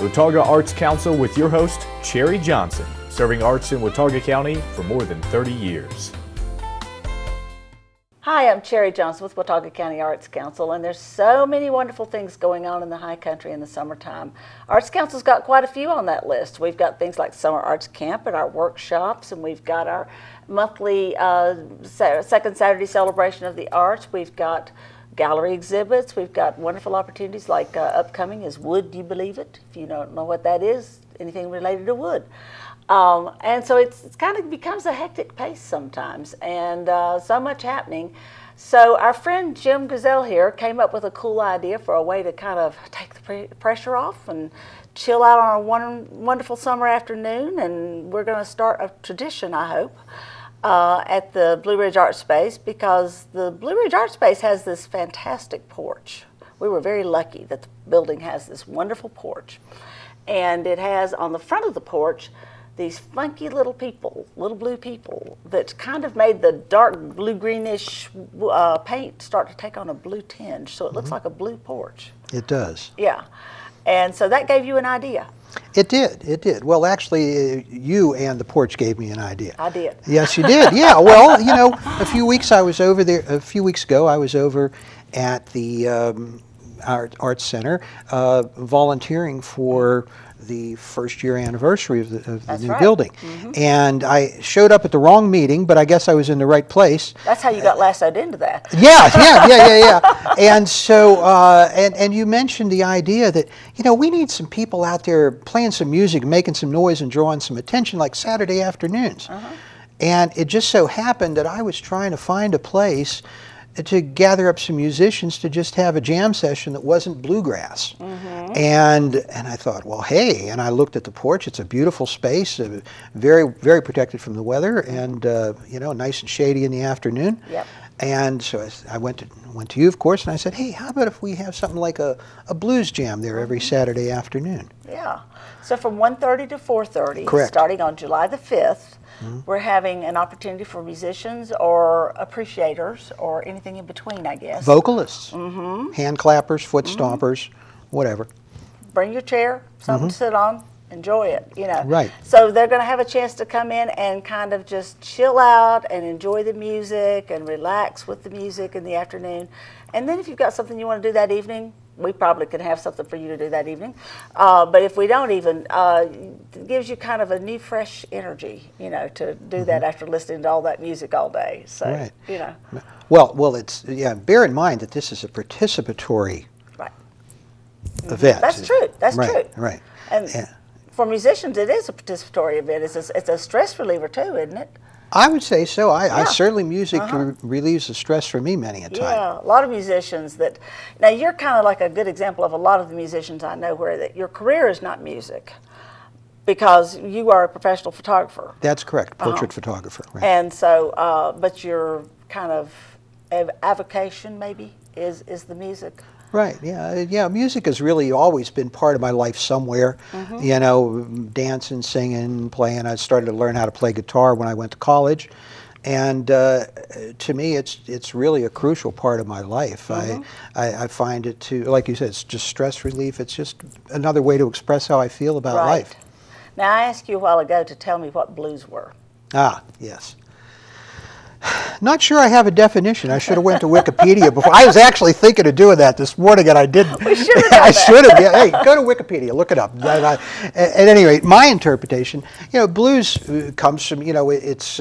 Watauga Arts Council with your host, Cherry Johnson, serving arts in Watauga County for more than 30 years. Hi, I'm Cherry Johnson with Watauga County Arts Council, and there's so many wonderful things going on in the high country in the summertime. Arts Council's got quite a few on that list. We've got things like summer arts camp and our workshops, and we've got our monthly second Saturday celebration of the arts. We've got gallery exhibits. We've got wonderful opportunities like upcoming is Wood You Believe It? If you don't know what that is, anything related to wood. And so it's kind of becomes a hectic pace sometimes, and so much happening. So our friend Jim Gazelle here came up with a cool idea for a way to kind of take the pressure off and chill out on a wonderful summer afternoon. And we're going to start a tradition, I hope, at the Blue Ridge Art Space, because the Blue Ridge Art Space has this fantastic porch. We were very lucky that the building has this wonderful porch, and it has on the front of the porch these funky little people, little blue people, that kind of made the dark blue-greenish paint start to take on a blue tinge, so it looks like a blue porch. It does. Yeah, and so that gave you an idea. It did, it did. Well, actually, you and the porch gave me an idea. I did. Yes, you did, yeah. Well, you know, a few weeks ago, I was over at the Arts Center volunteering for the first year anniversary of the new building. And I showed up at the wrong meeting, but I guess I was in the right place. That's how you got lassoed into that. Yeah. And so, and you mentioned the idea that, you know, we need some people out there playing some music, making some noise and drawing some attention like Saturday afternoons. And it just so happened that I was trying to find a place to gather up some musicians to just have a jam session that wasn't bluegrass. And I thought, well, hey, and I looked at the porch. It's a beautiful space, very, very protected from the weather, and you know, nice and shady in the afternoon. And so I went to you, of course, and I said, hey, how about if we have something like a blues jam there every Saturday afternoon? Yeah. So from 1:30 to 4:30, correct, starting on July the 5th, we're having an opportunity for musicians or appreciators or anything in between, I guess. Vocalists, hand clappers, foot stompers, whatever. Bring your chair, something to sit on, enjoy it, you know. Right. So they're going to have a chance to come in and kind of just chill out and enjoy the music and relax with the music in the afternoon. And then if you've got something you want to do that evening, we probably can have something for you to do that evening. But if we don't even, it gives you kind of a new, fresh energy, you know, to do that after listening to all that music all day. So, you know. Well, it's, yeah, bear in mind that this is a participatory event. That's true. That's true. Right. And for musicians, it is a participatory event. It's a stress reliever too, isn't it? I would say so. I certainly, music relieves the stress for me many a time. Yeah, a lot of musicians that, now you're kind of like a good example of a lot of the musicians I know where that your career is not music, because you are a professional photographer. That's correct, portrait photographer. Right. And so, but your kind of avocation maybe is the music. Right, yeah, music has really always been part of my life somewhere. You know, dancing, singing, playing. I started to learn how to play guitar when I went to college, and to me, it's really a crucial part of my life. I find it to, like you said, it's just stress relief. It's just another way to express how I feel about life. Now, I asked you a while ago to tell me what blues were. Ah, yes. Not sure I have a definition. I should have went to Wikipedia before. I was actually thinking of doing that this morning, and I didn't. We should have done that. I should have. Yeah. Hey, go to Wikipedia, look it up. At any rate, my interpretation, you know, blues comes from, you know, it's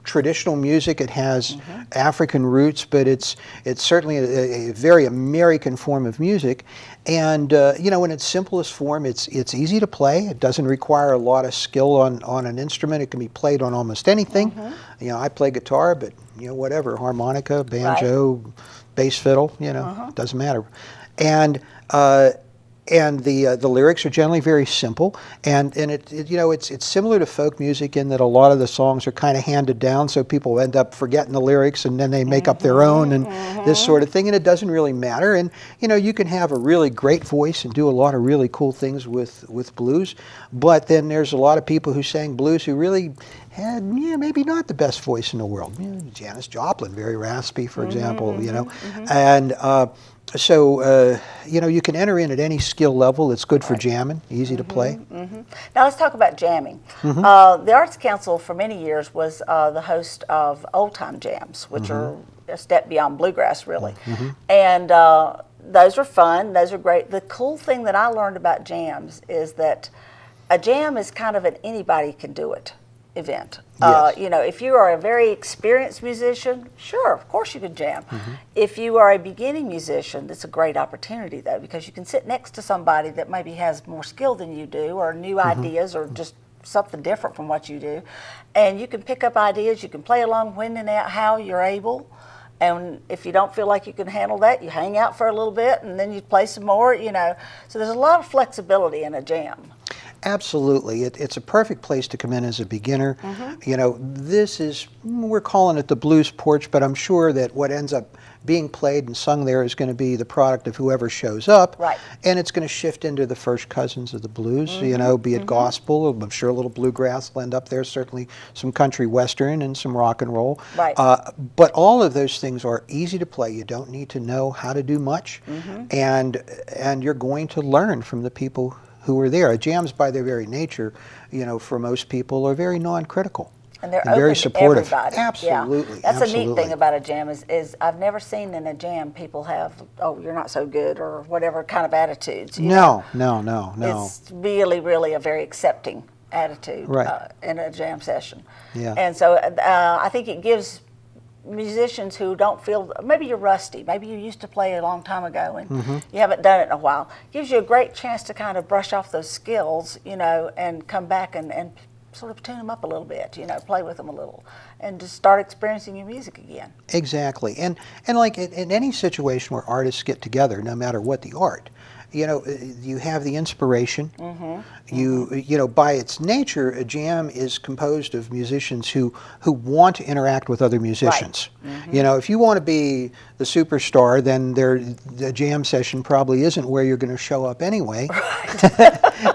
traditional music. It has African roots, but it's certainly a very American form of music. And you know, in its simplest form, it's easy to play. It doesn't require a lot of skill on an instrument. It can be played on almost anything. You know, I play guitar, but you know, whatever, harmonica, banjo, bass fiddle, you know, doesn't matter. And the lyrics are generally very simple, and it you know, it's similar to folk music in that a lot of the songs are kind of handed down, so people end up forgetting the lyrics and then they make up their own and this sort of thing, and it doesn't really matter. And you know, you can have a really great voice and do a lot of really cool things with blues, but then there's a lot of people who sang blues who really had, maybe not the best voice in the world. You know, Janis Joplin, very raspy, for example, you know, and So, you know, you can enter in at any skill level. It's good for jamming, easy to play. Now let's talk about jamming. The Arts Council for many years was the host of old time jams, which are a step beyond bluegrass, really. And those are fun. Those are great. The cool thing that I learned about jams is that a jam is kind of an anybody can do it event. Yes. You know, if you are a very experienced musician, sure, of course you can jam. If you are a beginning musician, it's a great opportunity though, because you can sit next to somebody that maybe has more skill than you do, or new ideas, or just something different from what you do, and you can pick up ideas. You can play along when and how you're able. And if you don't feel like you can handle that, you hang out for a little bit and then you play some more, you know. So there's a lot of flexibility in a jam. Absolutely. It's a perfect place to come in as a beginner. You know, this is, we're calling it the blues porch, but I'm sure that what ends up being played and sung there is going to be the product of whoever shows up. Right. And it's going to shift into the first cousins of the blues, you know, be it gospel. I'm sure a little bluegrass will end up there, certainly some country western and some rock and roll. Right. But all of those things are easy to play. You don't need to know how to do much. And you're going to learn from the people who are there. Jams, by their very nature, you know, for most people, are very non-critical. And they're very open supportive. to everybody. Absolutely. Yeah. That's absolutely. a neat thing about a jam is I've never seen in a jam people have, oh, you're not so good, or whatever kind of attitudes. You know? No. It's really, really a very accepting attitude in a jam session. Yeah. And so I think it gives musicians who don't feel, maybe you're rusty, maybe you used to play a long time ago and you haven't done it in a while, gives you a great chance to kind of brush off those skills, you know, and come back and sort of tune them up a little bit, you know, play with them a little, and just start experiencing your music again. Exactly. And like in any situation where artists get together, no matter what the art, you know, you have the inspiration. You know, by its nature, a jam is composed of musicians who want to interact with other musicians. You know, if you want to be the superstar, then the jam session probably isn't where you're going to show up anyway.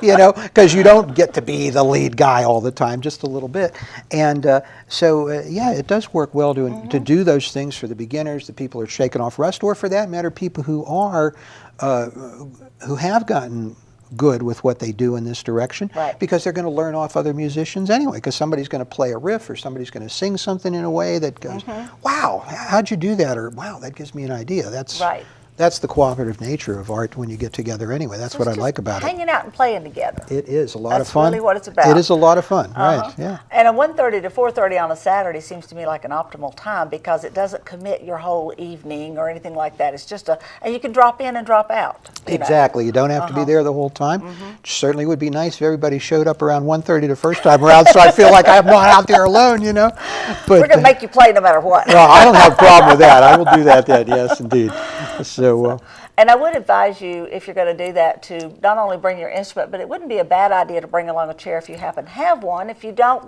You know, because you don't get to be the lead guy all the time, just a little bit. And so, yeah, it does work well to do those things for the beginners, the people who are shaking off rust, or for that matter, people who are who have gotten good with what they do in this direction, because they're going to learn off other musicians anyway, because somebody's going to play a riff or somebody's going to sing something in a way that goes, wow, how'd you do that? Or wow, that gives me an idea. That's the cooperative nature of art when you get together anyway. That's what I like about it. Hanging out and playing together. It is a lot of fun. That's really what it's about. It is a lot of fun, right, yeah. And a 1:30 to 4:30 on a Saturday seems to me like an optimal time, because it doesn't commit your whole evening or anything like that. It's just and you can drop in and drop out. Exactly. You don't have to be there the whole time. It certainly would be nice if everybody showed up around 1:30 the first time around, so I feel like I'm not out there alone, you know. But we're going to make you play no matter what. Well, I don't have a problem with that. I will do that, yes, indeed. So, and I would advise you, if you're going to do that, to not only bring your instrument, but it wouldn't be a bad idea to bring along a chair if you happen to have one. If you don't,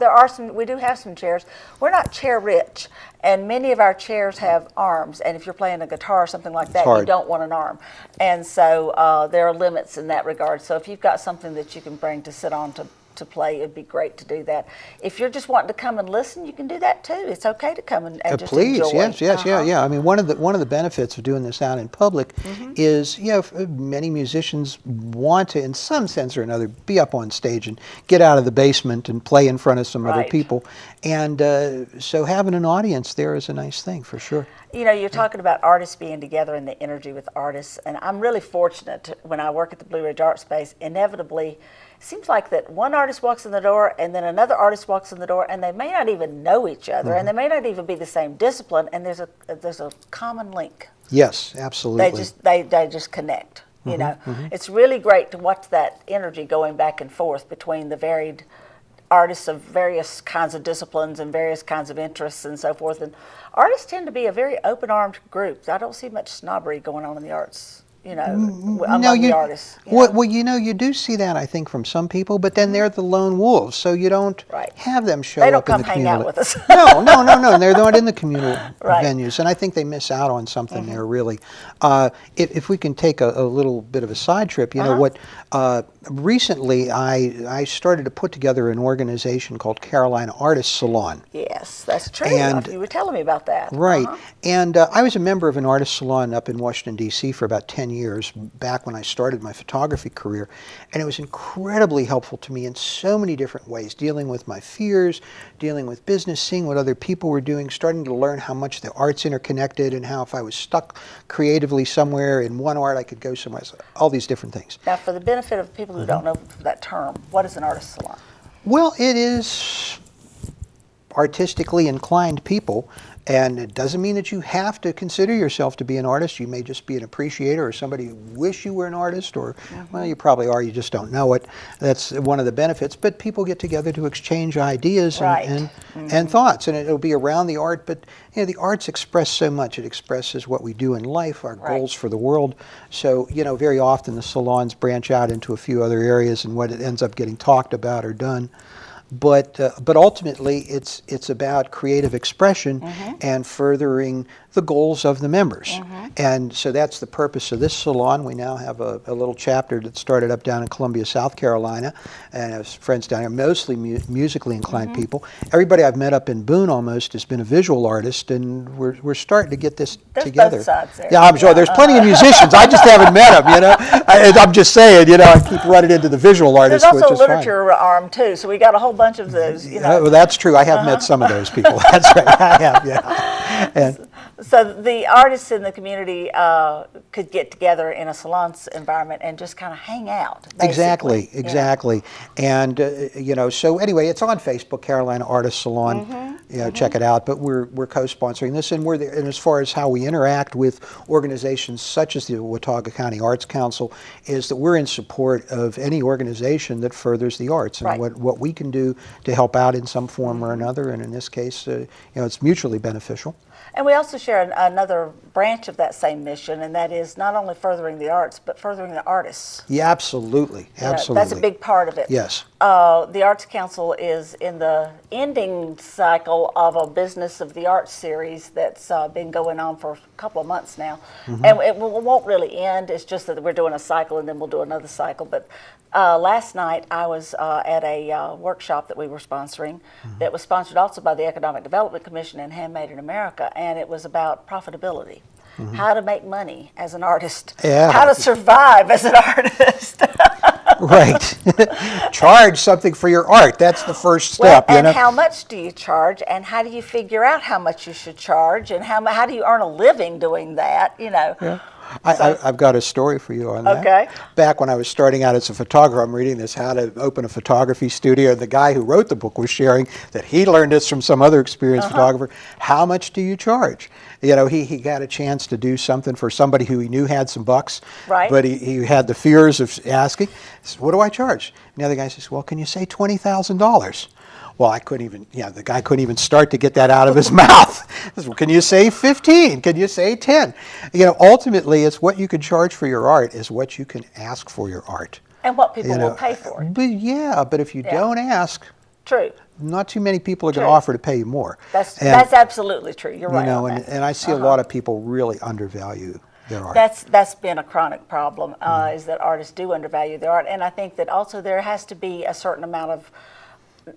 we do have some chairs. We're not chair rich, and many of our chairs have arms, and if you're playing a guitar or something like that, you don't want an arm. And so there are limits in that regard. So if you've got something that you can bring to sit on to play, it'd be great to do that. If you're just wanting to come and listen, you can do that too. It's okay to come and just please, enjoy. Yes, yeah. I mean, one of the benefits of doing this out in public is, you know, many musicians want to, in some sense or another, be up on stage and get out of the basement and play in front of some other people. And so having an audience there is a nice thing, for sure. You know, you're talking about artists being together and the energy with artists, and I'm really fortunate when I work at the Blue Ridge Art Space. Inevitably, it seems like that one artist walks in the door and then another artist walks in the door, and they may not even know each other, and they may not even be the same discipline, and there's a common link. Yes, absolutely. They just connect. You know, it's really great to watch that energy going back and forth between the varied artists of various kinds of disciplines and various kinds of interests and so forth. And artists tend to be a very open-armed group. I don't see much snobbery going on in the arts you know, among the artists. Well, you know, you do see that, I think, from some people, but then they're the lone wolves, so you don't have them show up in the community. They don't come hang out with us. No, they're not in the communal Right. venues, and I think they miss out on something there, really. If we can take a little bit of a side trip, you know what, recently I started to put together an organization called Carolina Artist Salon. Yes, that's true. And you were telling me about that. Right. And I was a member of an artist salon up in Washington, D.C. for about 10 years, back when I started my photography career. And it was incredibly helpful to me in so many different ways, dealing with my fears, dealing with business, seeing what other people were doing, starting to learn how much the art's interconnected and how if I was stuck creatively somewhere in one art, I could go somewhere else, all these different things. Now, for the benefit of people who don't know that term, what is an artist salon? Well, it is artistically inclined people, and it doesn't mean that you have to consider yourself to be an artist. You may just be an appreciator or somebody who wish you were an artist, or well, you probably are, you just don't know it. That's one of the benefits. But people get together to exchange ideas and thoughts, and it'll be around the art. But you know, the arts express so much. It expresses what we do in life, our goals for the world. So you know, very often the salons branch out into a few other areas, and what it ends up getting talked about or done. But ultimately, it's about creative expression and furthering the goals of the members. And so that's the purpose of this salon. We now have a little chapter that started up down in Columbia, South Carolina, and I have friends down here, mostly musically inclined people. Everybody I've met up in Boone almost has been a visual artist, and we're starting to get this together. Both sides there. Yeah, I'm sure there's plenty of musicians. I just haven't met them, you know. I'm just saying, you know, I keep running into the visual artists, There's which also is a literature arm too, so we got a whole bunch of those. You know. Well, that's true. I have met some of those people. That's right. I have, yeah. And so the artists in the community could get together in a salon environment and just kind of hang out. Exactly. And you know, so anyway, it's on Facebook, Carolina Artist Salon. You know, check it out. But we're co-sponsoring this, and we're there. And as far as how we interact with organizations such as the Watauga County Arts Council, is that we're in support of any organization that furthers the arts and what we can do to help out in some form or another. And in this case, you know, it's mutually beneficial. And we also share another branch of that same mission, and that is not only furthering the arts, but furthering the artists. Yeah, absolutely. Absolutely. That's a big part of it. Yes. The Arts Council is in the ending cycle of a Business of the Arts series that's been going on for a couple of months now. And it won't really end. It's just that we're doing a cycle and then we'll do another cycle. But last night I was at a workshop that we were sponsoring that was sponsored also by the Economic Development Commission and Handmade in America, and it was about profitability. How to make money as an artist, how to survive as an artist. Right. Charge something for your art. That's the first step. Well, and how much do you charge, and how do you figure out how much you should charge, and how do you earn a living doing that, you know? Yeah. I've got a story for you on that. Okay. Back when I was starting out as a photographer, I'm reading this, How to Open a Photography Studio, and the guy who wrote the book was sharing that he learned this from some other experienced photographer. How much do you charge? You know, he got a chance to do something for somebody who he knew had some bucks, but he had the fears of asking. He said, what do I charge? And the other guy says, well, can you say $20,000? Well, I couldn't even, the guy couldn't even start to get that out of his mouth. Well, can you say 15? Can you say 10? You know, ultimately, it's what you can charge for your art is what you can ask for your art. And what people will pay for it. But if you don't ask, not too many people are going to offer to pay you more. That's absolutely true. You're right. You know, and I see a lot of people really undervalue their art. That's been a chronic problem, is that artists do undervalue their art. And I think that also there has to be a certain amount of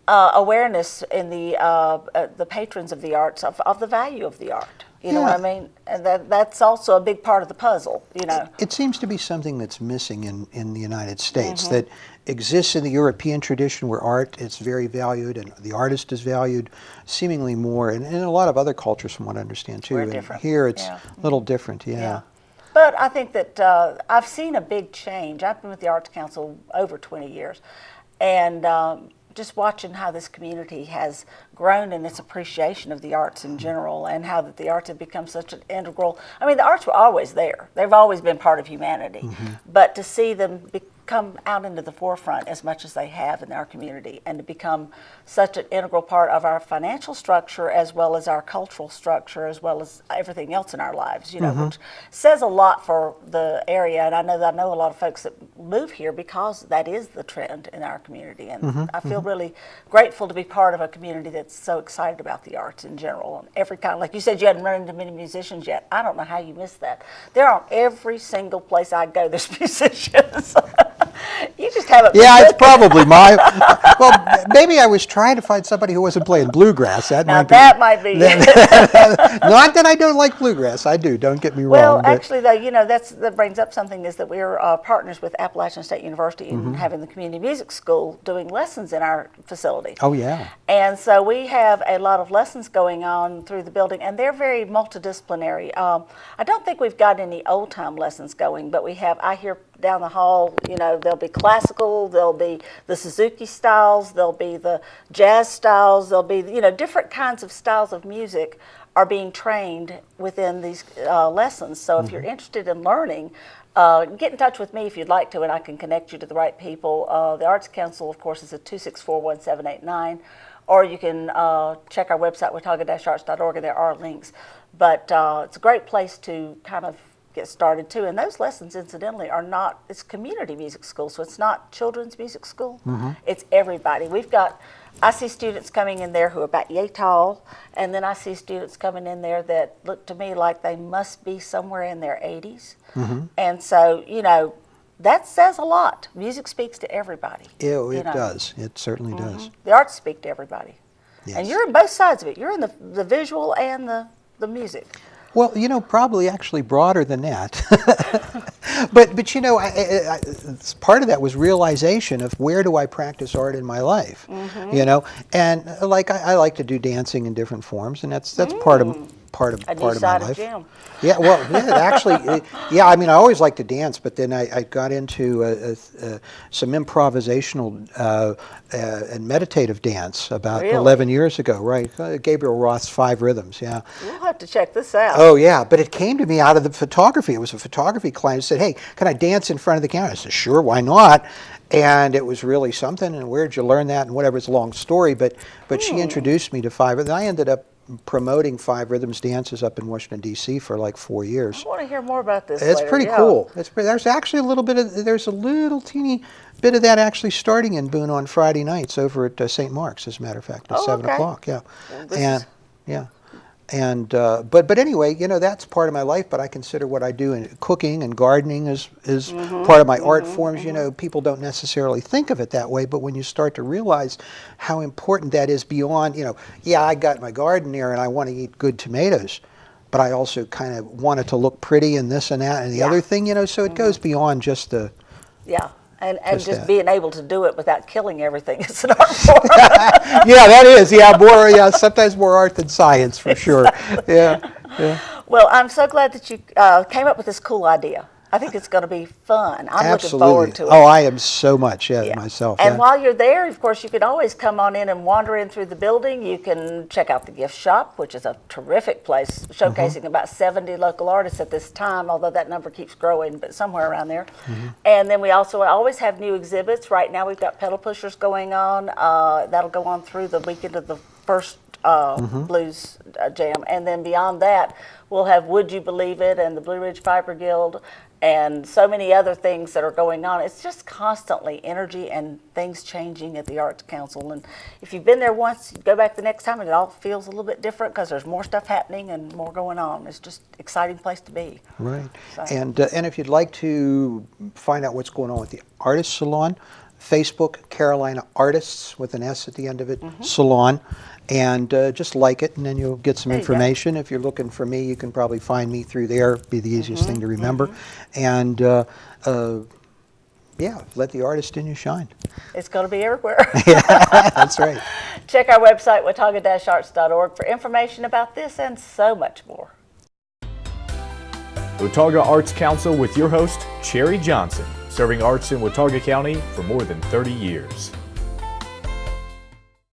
awareness in the patrons of the arts of the value of the art. You know what I mean? And that's also a big part of the puzzle, you know. It seems to be something that's missing in the United States that exists in the European tradition where art is very valued and the artist is valued seemingly more, and in a lot of other cultures from what I understand too. We're different. Here it's a little different, But I think that I've seen a big change. I've been with the Arts Council over 20 years, and just watching how this community has grown in its appreciation of the arts in general, and how that the arts have become such an integral. I mean, the arts were always there; they've always been part of humanity. But to see them come out into the forefront as much as they have in our community, and to become such an integral part of our financial structure as well as our cultural structure as well as everything else in our lives, you know, which says a lot for the area. And I know a lot of folks that move here because that is the trend in our community, and I feel really grateful to be part of a community that's so excited about the arts in general. And every kind, like you said, you hadn't run into many musicians yet. I don't know how you missed that. They're on every single place I go, there's musicians. You just haven't. Yeah, it's probably my. Well, maybe I was trying to find somebody who wasn't playing bluegrass. That now might that might be. Not that I don't like bluegrass. I do. Don't get me wrong. Well, actually, though, you know, that brings up something, is that we're partners with Appalachian State University in having the community music school doing lessons in our facility. Oh yeah. And so we have a lot of lessons going on through the building, and they're very multidisciplinary. I don't think we've got any old time lessons going, but we have. I hear down the hall, you know, there'll be classical, there'll be the Suzuki styles, there'll be the jazz styles, there'll be, you know, different kinds of styles of music are being trained within these lessons. So if you're interested in learning, get in touch with me if you'd like to, and I can connect you to the right people. The Arts Council, of course, is at 264-1789, or you can check our website, watauga-arts.org, and there are links. But it's a great place to kind of get started too. And those lessons, incidentally, are not, it's community music school, so it's not children's music school. It's everybody. I see students coming in there who are about yay tall, and then I see students coming in there that look to me like they must be somewhere in their 80s. And so, you know, that says a lot. Music speaks to everybody. Ew, it does. It certainly does. The arts speak to everybody. Yes. And you're in both sides of it. You're in the visual and the music. Well, you know, probably actually broader than that. but you know, part of that was realization of where do I practice art in my life, you know, and like I like to do dancing in different forms, and that's part of my life. Jam. Yeah, well, yeah, actually, yeah. I mean, I always liked to dance, but then I got into some improvisational and meditative dance about 11 years ago. Right, Gabriel Roth's 5 Rhythms. Yeah. We'll have to check this out. Oh yeah, but it came to me out of the photography. It was a photography client who said, "Hey, can I dance in front of the camera?" I said, "Sure, why not?" And it was really something. And where'd you learn that? And whatever. It's a long story, but she introduced me to 5 Rhythms. I ended up promoting 5 Rhythms dances up in Washington D.C. for like 4 years. I want to hear more about this. It's later. pretty cool. There's actually there's a little teeny bit of that actually starting in Boone on Friday nights over at St. Mark's, as a matter of fact, at 7 o'clock. Yeah, but anyway, you know, that's part of my life. But I consider what I do in cooking and gardening is part of my art forms. You know, people don't necessarily think of it that way, but when you start to realize how important that is beyond, you know, yeah, I got my garden there and I want to eat good tomatoes, but I also kind of want it to look pretty and this and that and the other thing, you know. So it goes beyond just the And just being able to do it without killing everything is an art form. Yeah, that is. Yeah, sometimes more art than science, for sure. Yeah. Well, I'm so glad that you came up with this cool idea. I think it's going to be fun. I'm looking forward to it. Oh, I am so much, myself. And while you're there, of course, you can always come on in and wander in through the building. You can check out the gift shop, which is a terrific place, showcasing about 70 local artists at this time, although that number keeps growing, but somewhere around there. And then we also always have new exhibits. Right now we've got pedal pushers going on. That'll go on through the weekend of the first blues jam. And then beyond that, we'll have Would You Believe It and the Blue Ridge Fiber Guild and so many other things that are going on. It's just constantly energy and things changing at the Arts Council. And if you've been there once, you go back the next time and it all feels a little bit different because there's more stuff happening and more going on. It's just an exciting place to be. Right. So. And if you'd like to find out what's going on with the Artist Salon, Facebook, Carolina Artists with an S at the end of it, Salon. And just like it, and then you'll get some information. If you're looking for me, you can probably find me through there. Be the easiest thing to remember. And yeah, let the artist in you shine. It's going to be everywhere. Yeah, that's right. Check our website, watauga-arts.org, for information about this and so much more. Watauga Arts Council with your host, Cherry Johnson, serving arts in Watauga County for more than 30 years.